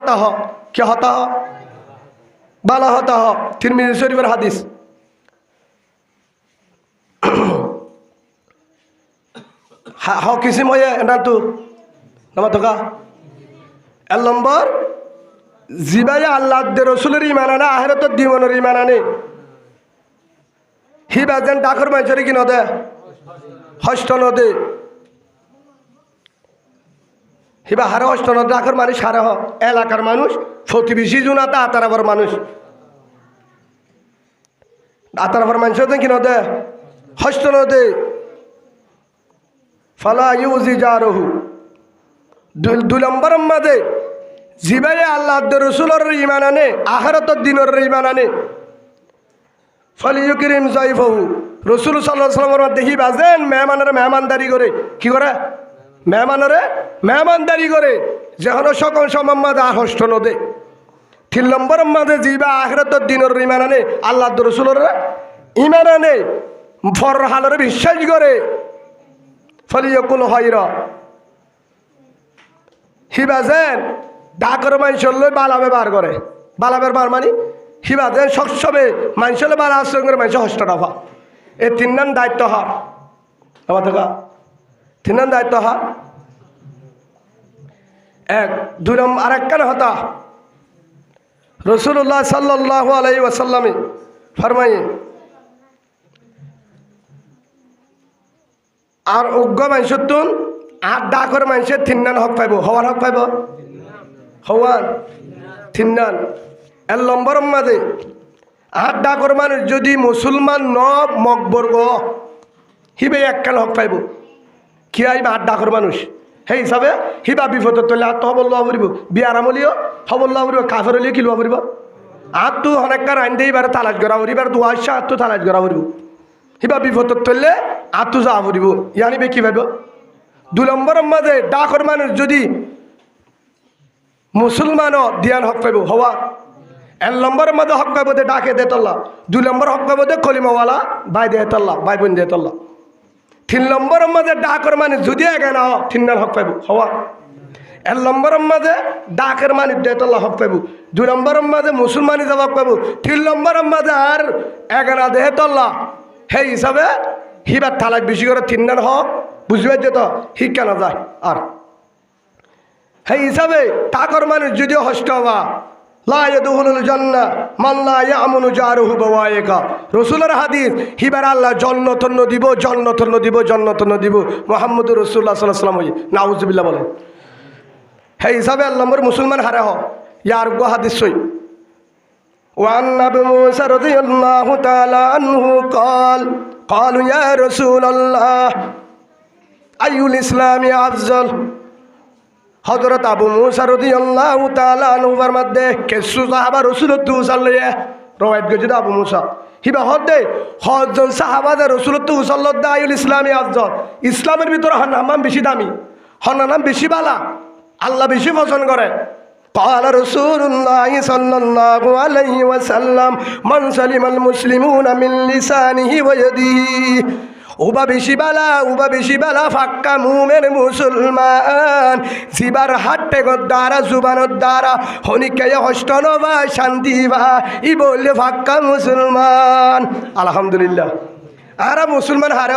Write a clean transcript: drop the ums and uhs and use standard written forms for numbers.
হতা হ কে হতা হ বালা হতা হ তিরমিজি শরীফের হাদিস হ কিসিম হয়ে না তো নামা তো কা 1 নম্বর জিবাই আল্লাহ রসুলের ইমান আনে আখিরাতের জীবনের ইমান আনে হিবা যেন ডাকর মানুষের কি নদে হস্ত নদে হিবা হারে হস্ত নদে ডাকর মানুষ হারে হ এলাকার মানুষ প্রতিবেশী জুনাতে আতারাবার মানুষ আতারাবার মানুষ কি নদে হস্ত নদে ফালা ইউজি জারহু 2 নম্বর মাঝে জিবাই আল্লাহ রসুলের ইমান আনে আখিরাতের দিনের ইমান আনে ফলিউকিরিম জাইফহু রসুল সাল্লাল্লাহু আলাইহি ওয়াসাল্লাম দেখি বাজেন মেহমানের মেহমানদারি করে কি করে মেহমানের মেহমানদারি করে যখন সকল সম্মাদ হস্ত নদে 3 নম্বর মাঝে জিবা আখিরাতের দিনের ইমান আনে আল্লাহ রসুলের ইমান আনে ফরহালের বিশ্বাস করে ফলিউকুল খায়রা হিবাজেন ডাকর মানুষের লই বালা ব্যবহার করে বালা ব্যবহার মানে হিবাজেন সবসময় মানুষের বালা আশ্রয় করে মানুষের হস্ত রাখা এই 3 নাম দায়িত্ব হার আমার দেখা 3 নাম দায়িত্ব হার 1 2 নম্বর আর একখান হতা রাসূলুল্লাহ সাল্লাল্লাহু আলাইহি ওয়াসাল্লামে ফরমায়ে আর উগ্র মানুষের তুন আর ডাকর মানুষের 3 নাম হক পাইব হওয়ার হক পাইব হওয়ার 3 নাম 1 নম্বর মাঝে আর ডাকর মানুষ যদি মুসলমান ন মকবর্গ হিবে একখান হক পাইব কি আইবা আর ডাকর মানুষ সেই হিসাবে হিবা বিপদত তলে আর তো হবল্লাহ ফুরিব বিয়ার আমলিও হবল্লাহ ফুরিব কাফের হলিও কি লোয়া ফুরিব আর তো অনেকবার আইন দিয়ে এবারে তালাশ করা ফুরিব আর 2 আসা আর তো তালাশ করা ফুরিব হিবা বিপদত তলে আর তো যা ফুরিব ইয়ানিবে কি ভাইব 2 নম্বর মাঝে ডাকর মানুষ যদি মুসলমানও দিয়ান হক পাইব হওয়া 1 নম্বর মধ্যে হক পাইব দে ডাকে দে তল্লা 2 নম্বর হক পাইব দে কলিমাওয়ালা ভাই দে তল্লা ভাই বোন দে তল্লা 3 নম্বর মধ্যে ডাকর মানুষ যদি আগে না 3 নাম হক পাইব হওয়া 1 নম্বর মধ্যে ডাকের মানুষ দে তল্লা হক পাইব 2 নম্বর মধ্যে মুসলমানি যাব হক পাইব 3 নম্বর মধ্যে আর এগানা দে তল্লা সেই হিসাবে হিবার থালাক বেশি করে 3 নাম হক বুঝবে যে তো শিক্ষা না যায় আর সেই হিসাবে ডাকর মানুষ যদি হস্ত হওয়া লা ইয়াদখুলুল জান্নাহ মান লা ইয়ামুনু জারুহু বাওয়াইকা রাসূলের হাদিস হিবার আল্লাহ জান্নাতুন দিব জান্নাতুন দিব জান্নাতুন দিব মুহাম্মদুর রাসূলুল্লাহ সাল্লাল্লাহু আলাইহি ওয়াসাল্লাম নাউজুবিল্লাহ বলেন সেই হিসাবে আল্লাহ নম্বর মুসলমান হারে হ ইয়ার গো হাদিস সই ওয়ান আবু মুসা রাদিয়াল্লাহু তাআলা আনহু قالوا يا رسول الله আইউল ইসলামি আফজল হযরত আবু মুসা রাদিয়াল্লাহু তাআলা আনহুর মধ্যে কিছু সাহাবা রাসূলুল্লাহ সাল্লাল্লাহু রওয়ায়াত গজদ আবু মুসা হিবা হদে হজন সাহাবাদে রাসূলুল্লাহ সাল্লাল্লাহু আইউল ইসলামি আফজল ইসলামের ভিতর নাম বেশি দামি হন নাম বেশি বালা আল্লাহ বেশি পছন্দ করে قال رسول الله صلى الله عليه وسلم من سلم المسلمون من لسانه ويده উবা বেশি বালা ফাক্কা মুমের মুসলমান জিবার হাটে দ্বারা জুবানোর দ্বারা হনিকে হষ্ট নবা শান্তি বা ই বললে ফাক্কা মুসলমান আলহামদুলিল্লাহ আর মুসলমান হারে